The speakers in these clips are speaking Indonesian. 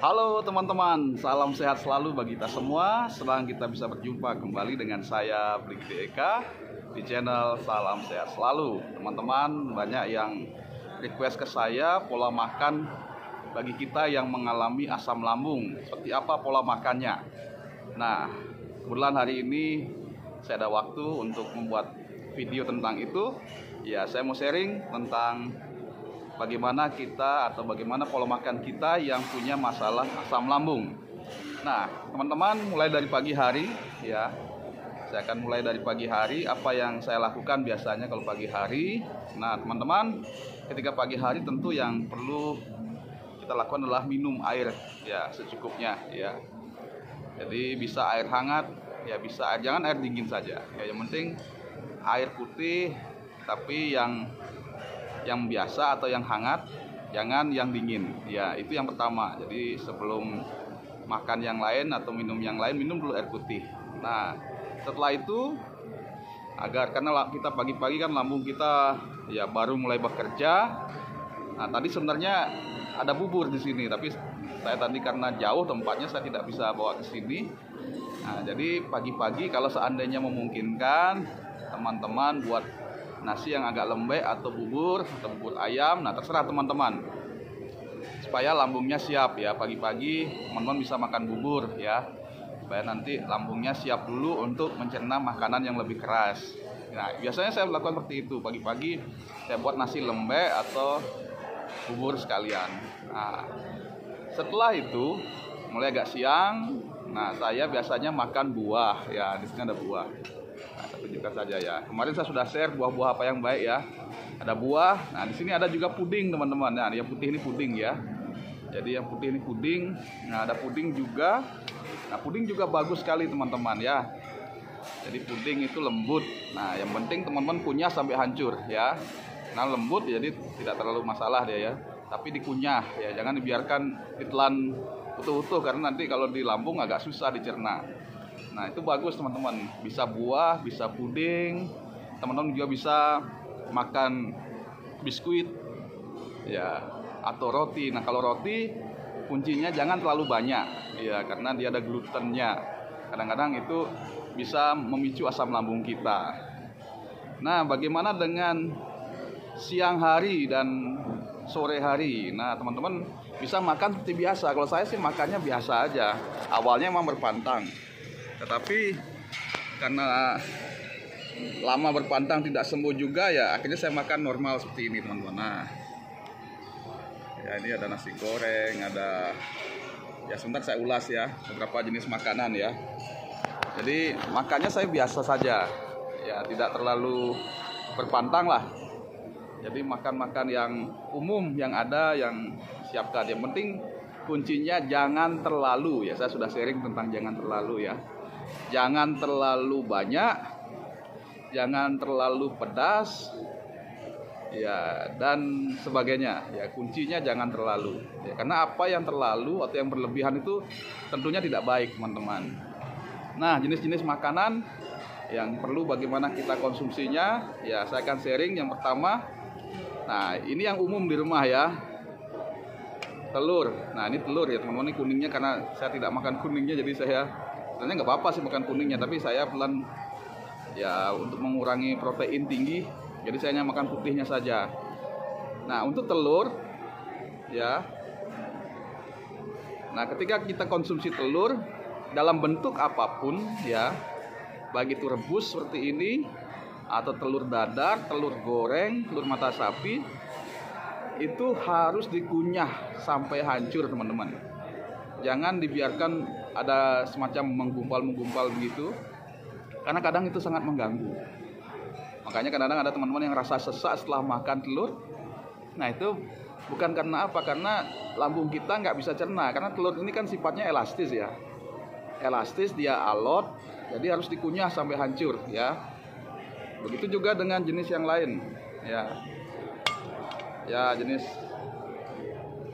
Halo teman-teman, salam sehat selalu bagi kita semua. Senang kita bisa berjumpa kembali dengan saya Brigade Eka di channel Salam Sehat Selalu. Teman-teman, banyak yang request ke saya pola makan bagi kita yang mengalami asam lambung. Seperti apa pola makannya? Nah, kebetulan hari ini saya ada waktu untuk membuat video tentang itu. Ya, saya mau sharing tentang bagaimana kita atau bagaimana pola makan kita yang punya masalah asam lambung. Nah, teman-teman, mulai dari pagi hari ya. Saya akan mulai dari pagi hari apa yang saya lakukan biasanya kalau pagi hari. Nah, teman-teman, ketika pagi hari tentu yang perlu kita lakukan adalah minum air ya secukupnya ya. Jadi bisa air hangat, ya bisa jangan air dingin saja. Ya, yang penting air putih tapi yang biasa atau yang hangat, jangan yang dingin. Ya, itu yang pertama. Jadi sebelum makan yang lain atau minum yang lain, minum dulu air putih. Nah, setelah itu karena kita pagi-pagi kan lambung kita ya baru mulai bekerja. Nah, tadi sebenarnya ada bubur di sini, tapi saya tadi karena jauh tempatnya saya tidak bisa bawa ke sini. Nah, jadi pagi-pagi kalau seandainya memungkinkan, teman-teman buat nasi yang agak lembek atau bubur ayam. Nah, terserah teman-teman, supaya lambungnya siap ya. Pagi-pagi teman-teman bisa makan bubur ya, supaya nanti lambungnya siap dulu untuk mencerna makanan yang lebih keras. Nah, biasanya saya melakukan seperti itu. Pagi-pagi saya buat nasi lembek atau bubur sekalian. Nah, setelah itu mulai agak siang, nah saya biasanya makan buah ya. Di sini ada buah. Nah, saya tunjukkan saja ya. Kemarin saya sudah share buah-buah apa yang baik ya. Ada buah. Nah, di sini ada juga puding, teman-teman. Nah, yang putih ini puding ya. Jadi yang putih ini puding. Nah, ada puding juga. Nah, puding juga bagus sekali, teman-teman ya. Jadi puding itu lembut. Nah, yang penting teman-teman kunyah sampai hancur ya. Nah, lembut jadi tidak terlalu masalah dia ya. Tapi dikunyah ya, jangan dibiarkan ditelan utuh-utuh karena nanti kalau di lambung agak susah dicerna. Nah, itu bagus teman-teman. Bisa buah, bisa puding. Teman-teman juga bisa makan biskuit ya atau roti. Nah, kalau roti kuncinya jangan terlalu banyak ya, karena dia ada glutennya. Kadang-kadang itu bisa memicu asam lambung kita. Nah, bagaimana dengan siang hari dan sore hari? Nah, teman-teman bisa makan seperti biasa. Kalau saya sih makannya biasa aja. Awalnya memang berpantang, tetapi karena lama berpantang tidak sembuh juga ya, akhirnya saya makan normal seperti ini, teman-teman. Nah, ya ini ada nasi goreng, ada ya sebentar saya ulas ya beberapa jenis makanan ya. Jadi makannya saya biasa saja ya, tidak terlalu berpantang lah. Jadi makan-makan yang umum yang ada yang siapkan. Yang penting kuncinya jangan terlalu ya. Saya sudah sharing tentang jangan terlalu ya. Jangan terlalu banyak, jangan terlalu pedas ya, dan sebagainya ya. Kuncinya jangan terlalu ya, karena apa yang terlalu atau yang berlebihan itu tentunya tidak baik, teman-teman. Nah, jenis-jenis makanan yang perlu bagaimana kita konsumsinya ya, saya akan sharing. Yang pertama, nah ini yang umum di rumah ya, telur. Nah, ini telur ya teman-teman. Ini kuningnya karena saya tidak makan kuningnya, jadi saya sebenarnya nggak apa-apa sih makan kuningnya, tapi saya pelan ya untuk mengurangi protein tinggi, jadi saya hanya makan putihnya saja. Nah, untuk telur ya, nah ketika kita konsumsi telur dalam bentuk apapun ya, baik itu rebus seperti ini atau telur dadar, telur goreng, telur mata sapi, itu harus dikunyah sampai hancur, teman-teman. Jangan dibiarkan ada semacam menggumpal begitu, karena kadang itu sangat mengganggu. Makanya kadang-kadang ada teman-teman yang rasa sesak setelah makan telur. Nah, itu bukan karena apa, karena lambung kita nggak bisa cerna. Karena telur ini kan sifatnya elastis ya, elastis, dia alot, jadi harus dikunyah sampai hancur ya. Begitu juga dengan jenis yang lain ya, jenis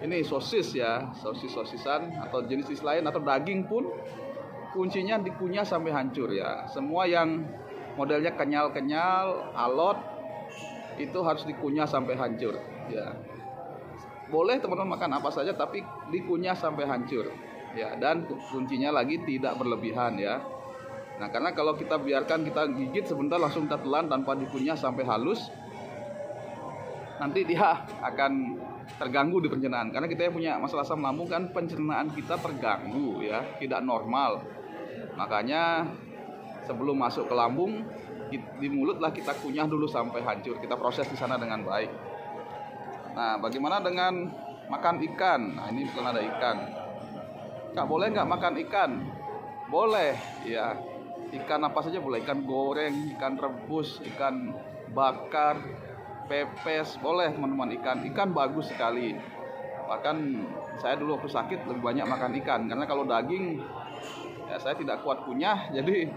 ini sosis ya, sosisan atau jenis lain atau daging pun kuncinya dikunyah sampai hancur ya. Semua yang modelnya kenyal-kenyal, alot, itu harus dikunyah sampai hancur ya. boleh teman-teman makan apa saja tapi dikunyah sampai hancur ya, dan kuncinya lagi tidak berlebihan ya. Nah, karena kalau kita biarkan kita gigit sebentar langsung kita telan tanpa dikunyah sampai halus, nanti dia akan terganggu di pencernaan. Karena kita punya masalah asam lambung kan, pencernaan kita terganggu ya, tidak normal. Makanya sebelum masuk ke lambung, di mulutlah kita kunyah dulu sampai hancur. Kita proses di sana dengan baik. Nah, bagaimana dengan makan ikan? Nah, ini bukan ada ikan. Kak, boleh nggak makan ikan? Boleh ya. Ikan apa saja boleh, ikan goreng, ikan rebus, ikan bakar, pepes, boleh teman-teman. Ikan bagus sekali. Bahkan saya dulu waktu sakit lebih banyak makan ikan, karena kalau daging ya saya tidak kuat kunyah, jadi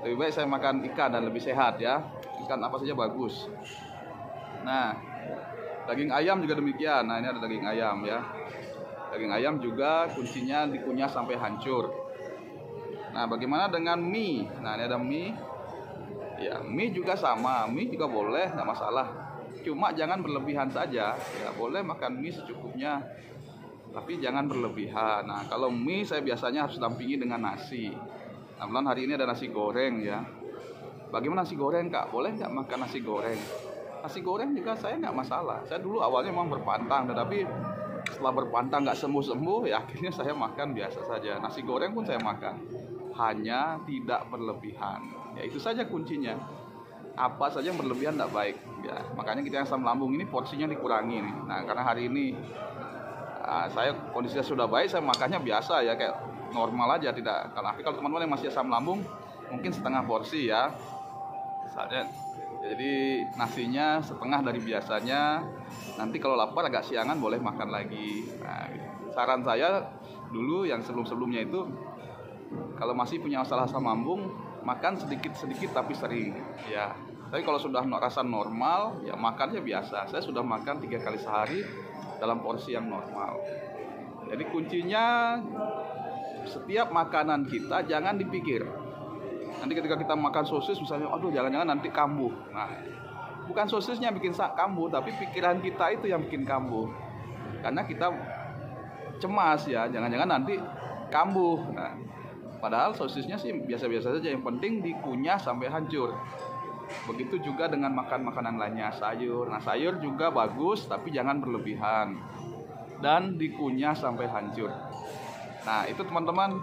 lebih baik saya makan ikan dan lebih sehat ya. Ikan apa saja bagus. Nah, daging ayam juga demikian. Nah, ini ada daging ayam ya. Daging ayam juga kuncinya dikunyah sampai hancur. Nah, bagaimana dengan mie? Nah, ini ada mie. Ya, mie juga sama. Mie juga boleh, nggak masalah. Cuma jangan berlebihan saja. Ya, boleh makan mie secukupnya, tapi jangan berlebihan. Nah, kalau mie saya biasanya harus dampingi dengan nasi. Nah, hari ini ada nasi goreng ya. Bagaimana nasi goreng, Kak? Boleh nggak makan nasi goreng? Nasi goreng juga saya nggak masalah. Saya dulu awalnya memang berpantang, tetapi setelah berpantang nggak sembuh-sembuh, ya akhirnya saya makan biasa saja. Nasi goreng pun saya makan, hanya tidak berlebihan. Ya, itu saja kuncinya. Apa saja yang berlebihan tidak baik. Ya, makanya kita yang asam lambung ini porsinya dikurangi nih. Nah, karena hari ini saya kondisinya sudah baik, saya makannya biasa ya, kayak normal aja, tidak. Kalau teman-teman yang masih asam lambung, mungkin setengah porsi ya. Misalnya, jadi nasinya setengah dari biasanya. Nanti kalau lapar agak siangan boleh makan lagi. Nah, saran saya dulu yang sebelum-sebelumnya itu, kalau masih punya masalah asam lambung, makan sedikit-sedikit tapi sering ya. Tapi kalau sudah rasa normal, ya makannya biasa. Saya sudah makan 3 kali sehari dalam porsi yang normal. Jadi kuncinya, setiap makanan kita jangan dipikir. Nanti ketika kita makan sosis misalnya, aduh jangan-jangan nanti kambuh. Nah, bukan sosisnya bikin kambuh, tapi pikiran kita itu yang bikin kambuh. Karena kita cemas ya, jangan-jangan nanti kambuh. Nah, padahal sosisnya sih biasa-biasa saja, yang penting dikunyah sampai hancur. Begitu juga dengan makan makanan lainnya, sayur. Nah, sayur juga bagus, tapi jangan berlebihan. Dan dikunyah sampai hancur. Nah, itu teman-teman,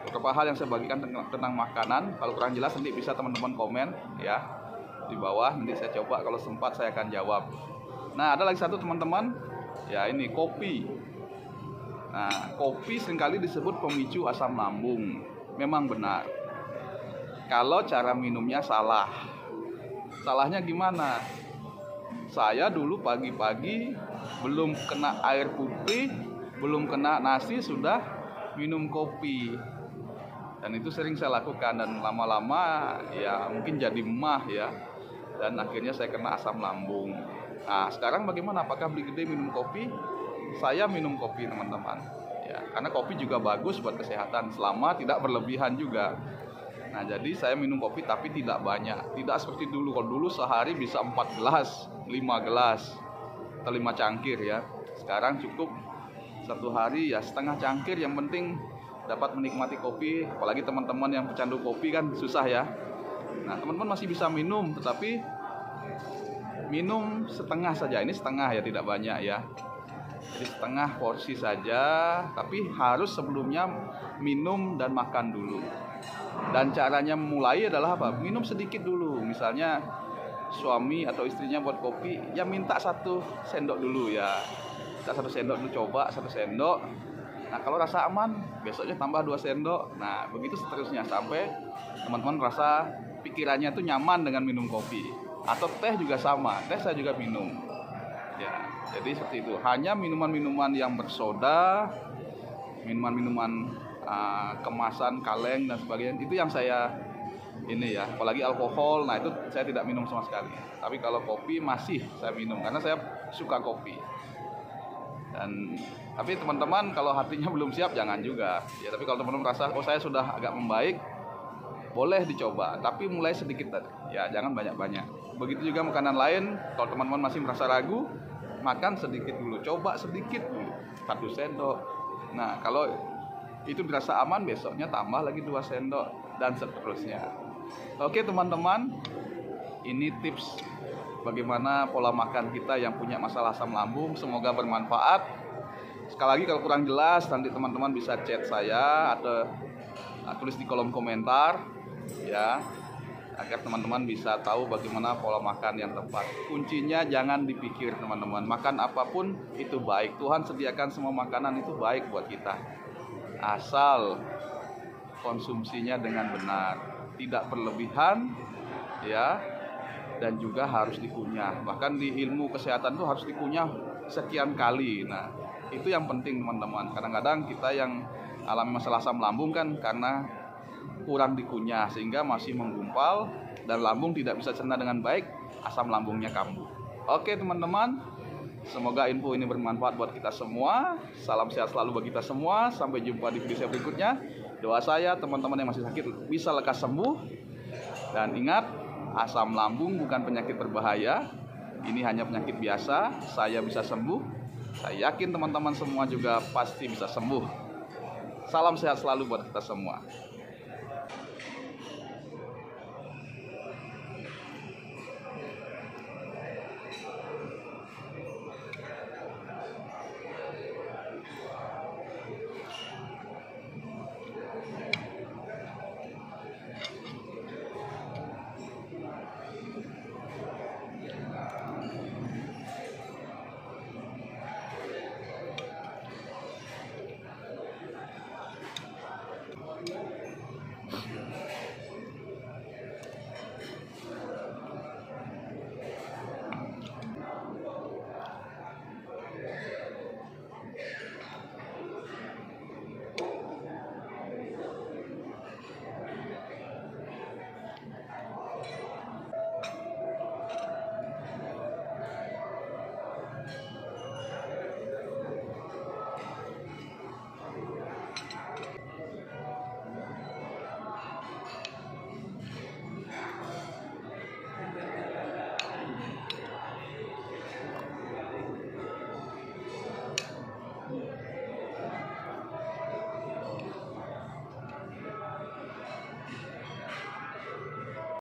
beberapa hal yang saya bagikan tentang makanan. Kalau kurang jelas nanti bisa teman-teman komen ya di bawah. Nanti saya coba, kalau sempat saya akan jawab. Nah, ada lagi satu teman-teman, ya ini kopi. Nah, kopi seringkali disebut pemicu asam lambung. Memang benar. Kalau cara minumnya salah. Salahnya gimana? Saya dulu pagi-pagi belum kena air putih, belum kena nasi sudah minum kopi. Dan itu sering saya lakukan, dan lama-lama ya mungkin jadi emah ya. Dan akhirnya saya kena asam lambung. Nah, sekarang bagaimana? Apakah beli gede minum kopi? Saya minum kopi teman-teman ya, karena kopi juga bagus buat kesehatan selama tidak berlebihan juga. Nah, jadi saya minum kopi tapi tidak banyak, tidak seperti dulu. Kalau dulu sehari bisa 4 gelas, 5 gelas atau 5 cangkir ya. Sekarang cukup satu hari ya setengah cangkir, yang penting dapat menikmati kopi. Apalagi teman-teman yang pecandu kopi kan susah ya. Nah, teman-teman masih bisa minum, tetapi minum setengah saja. Ini setengah ya, tidak banyak ya. Jadi setengah porsi saja, tapi harus sebelumnya minum dan makan dulu. Dan caranya mulai adalah apa? Minum sedikit dulu. Misalnya suami atau istrinya buat kopi, ya minta 1 sendok dulu ya. Minta 1 sendok dulu, coba 1 sendok. Nah, kalau rasa aman, besoknya tambah 2 sendok. Nah, begitu seterusnya sampai teman-teman rasa pikirannya tuh nyaman dengan minum kopi. Atau teh juga sama, teh saya juga minum. Ya, jadi seperti itu. Hanya minuman-minuman yang bersoda, minuman-minuman kemasan, kaleng dan sebagainya, itu yang saya ini ya. Apalagi alkohol, nah itu saya tidak minum sama sekali. Tapi kalau kopi masih saya minum karena saya suka kopi. Tapi teman-teman kalau hatinya belum siap jangan juga. Ya, tapi kalau teman-teman merasa saya sudah agak membaik, boleh dicoba, tapi mulai sedikit tadi. Ya, jangan banyak-banyak. Begitu juga makanan lain, kalau teman-teman masih merasa ragu, makan sedikit dulu, coba sedikit dulu, 1 sendok. Nah, kalau itu dirasa aman, besoknya tambah lagi 2 sendok dan seterusnya. Oke teman-teman, ini tips bagaimana pola makan kita yang punya masalah asam lambung. Semoga bermanfaat. Sekali lagi kalau kurang jelas nanti teman-teman bisa chat saya atau tulis di kolom komentar ya, agar teman-teman bisa tahu bagaimana pola makan yang tepat. Kuncinya jangan dipikir teman-teman, makan apapun itu baik. Tuhan sediakan semua makanan itu baik buat kita, asal konsumsinya dengan benar, tidak berlebihan ya, dan juga harus dikunyah. Bahkan di ilmu kesehatan itu harus dikunyah sekian kali. Nah, itu yang penting teman-teman. Kadang-kadang kita yang alami masalah asam lambung kan karena kurang dikunyah sehingga masih menggumpal dan lambung tidak bisa cerna dengan baik, asam lambungnya kambuh. Oke teman-teman, semoga info ini bermanfaat buat kita semua. Salam sehat selalu bagi kita semua. Sampai jumpa di video saya berikutnya. Doa saya teman-teman yang masih sakit bisa lekas sembuh. Dan ingat, asam lambung bukan penyakit berbahaya, ini hanya penyakit biasa. Saya bisa sembuh, saya yakin teman-teman semua juga pasti bisa sembuh. Salam sehat selalu buat kita semua.